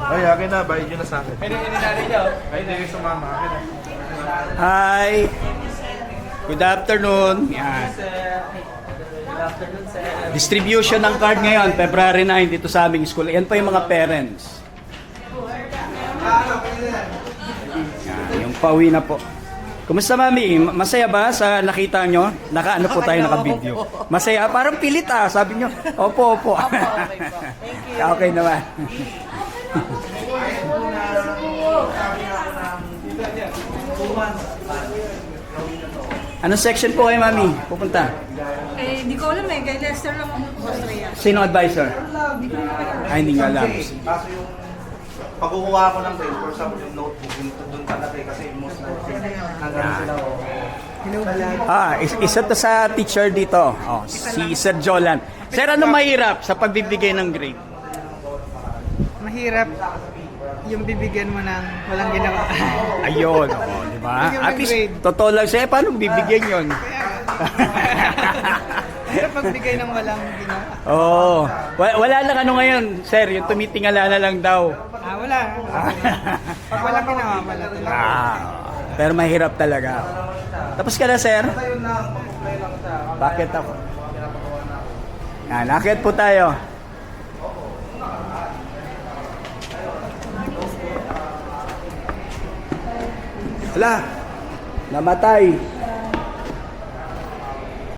Ay, akin na. Bayad nyo na sa akin. Ay, hindi kayo sumama. Akin na. Hi! Good afternoon. Yan. Distribution ng card ngayon, February 9 dito sa aming school. Yan pa yung mga parents. Yan, yung pauwi na po. Kumusta, Mami? Masaya ba sa nakita nyo? Naka-ano po tayo, naka-video. Masaya? Parang pilit sabi nyo. Opo, opo. Okay po. Thank you. Okay naman. Anong section po kayo, Mami? Pupunta? Eh, di ko alam eh. Kay Lester lang ako sa Australia. Sino advisor? Di ko alam. Ay, hindi nga alam. Kaso yung pagkukuha ko ng grade, for example, yung notebook, yung doon talaga kasi most likely hanggang sila Isa to sa teacher dito. Oh, si Sir Jolan. Sir, ano mahirap sa pagbibigay ng grade? Mahirap yung bibigyan mo ng walang ginawa. Ayun, di ba? Bigyan At ng least, grade. totoo lang siya. Paano bibigyan yon? Mahirap pagbigay ng walang ginawa. Oo. Wala lang ano ngayon, sir. Yung tumitingala na lang daw. Wala. Pag walang ginawa, wala talaga. Pero mahirap talaga. Tapos ka na, sir? Bakit ako? Nakit po tayo. Wala. Namatay.